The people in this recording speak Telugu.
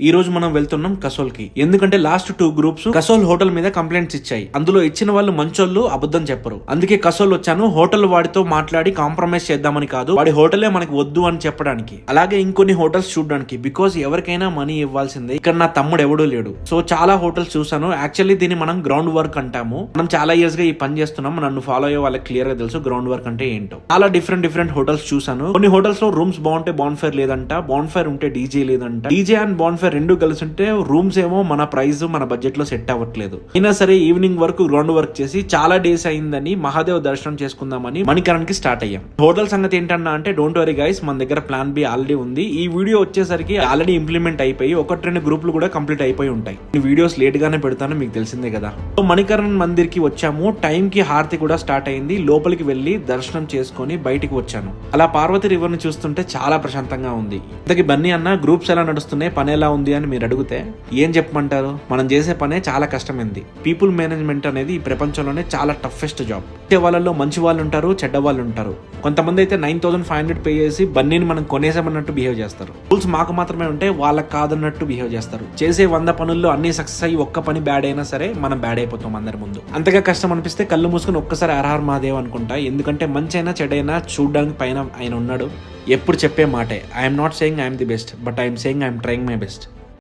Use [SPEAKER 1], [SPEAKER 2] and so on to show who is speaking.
[SPEAKER 1] ఈ రోజు మనం వెళ్తున్నాం కసోల్ కి. ఎందుకంటే లాస్ట్ 2 గ్రూప్స్ కసోల్ హోటల్ మీద కంప్లైంట్స్ ఇచ్చాయి. అందులో ఇచ్చిన వాళ్ళు మంచోళ్ళు, అబద్ధం చెప్పరు. అందుకే కసోల్ వచ్చాను. హోటల్ వాడితో మాట్లాడి కాంప్రమైజ్ చేద్దామని కాదు, వాడి హోటలే మనకి వద్దు అని చెప్పడానికి, అలాగే ఇంకొన్ని హోటల్స్ చూడడానికి. బికాస్ ఎవరికైనా మనీ ఇవ్వాల్సిందే. ఇక్కడ నా తమ్ముడు ఎవడూ లేడు. సో చాలా హోటల్స్ చూసాను. యాక్చువల్లీ దీన్ని మనం గ్రౌండ్ వర్క్ అంటాము. మనం చాలా ఇయర్స్ గా ఈ పని చేస్తున్నాం. నన్ను ఫాలో అయ్యే వాళ్ళకి క్లియర్ గా తెలుసు గ్రౌండ్ వర్క్ అంటే ఏంటో. చాలా డిఫరెంట్ హోటల్స్ చూసాను. కొన్ని హోటల్స్ లో రూమ్స్ బాగుంటే బాన్ఫైర్ లేదంట, బాన్ఫైర్ ఉంటే డీజే లేదంట. డీజే అండ్ బాన్ఫైర్ రెండు కలిసి ఉంటే రూమ్స్ ఏమో మన ప్రైస్ మన బడ్జెట్ లో సెట్ అవ్వట్లేదు. అయినా సరే ఈవినింగ్ వరకు గ్రౌండ్ వర్క్ చేసి చాలా డేస్ అయిందని మహాదేవ్ దర్శనం చేసుకుందామని మణికరణ్ కి స్టార్ట్ అయ్యాం. హోటల్ సంగతి ఏంటన్నా అంటే డోంట్ వరీ గైస్, మన దగ్గర ప్లాన్ బి ఆల్రెడీ ఉంది. ఈ వీడియో వచ్చేసరికి ఆల్రెడీ ఇంప్లిమెంట్ అయిపోయి 1-2 గ్రూపులు కూడా కంప్లీట్ అయిపోయి ఉంటాయి. ఈ వీడియోస్ లేట్ గానే పెడతాను, మీకు తెలిసిందే కదా. సో మణికరణ్ మందిర్ కి వచ్చాము. టైం కి హారతి కూడా స్టార్ట్ అయింది. లోపలికి వెళ్లి దర్శనం చేసుకుని బయటికి వచ్చాను. అలా పార్వతి రివర్ ని చూస్తుంటే చాలా ప్రశాంతంగా ఉంది. ఇంతకి బన్నీ అన్న గ్రూప్స్ ఎలా నడుస్తున్నాయి, పని ఎలా ఉంది అని మీరు అడిగితే ఏం చెప్పమంటారు? మనం చేసే పనే చాలా కష్టమైంది. పీపుల్ మేనేజ్మెంట్ అనేది ఈ ప్రపంచంలోనే చాలా టఫెస్ట్ జాబ్. వాళ్ళలో మంచి వాళ్ళు ఉంటారు, చెడ్డ వాళ్ళు ఉంటారు. కొంతమంది అయితే 9,500 పే చేసి బన్నీని మనం కొనేసామన్నట్టు బిహేవ్ చేస్తారు. రూల్స్ మాకు మాత్రమే ఉంటే వాళ్ళకి కాదన్నట్టు బిహేవ్ చేస్తారు. చేసే 100 పనుల్లో అన్ని సక్సెస్ అయ్యి ఒక్క పని బ్యాడ్ అయినా సరే మనం బ్యాడ్ అయిపోతాం అందరి ముందు. అంతగా కష్టం అనిపిస్తే కళ్ళు మూసుకుని ఒక్కసారి హర మహాదేవ్ అనుకుంటా. ఎందుకంటే మంచి అయినా చెడైనా చూడడానికి పైన ఆయన ఉన్నాడు. ఎప్పుడు చెప్పే మాటే, I'm not saying I'm the best, but I'm saying I'm trying my best.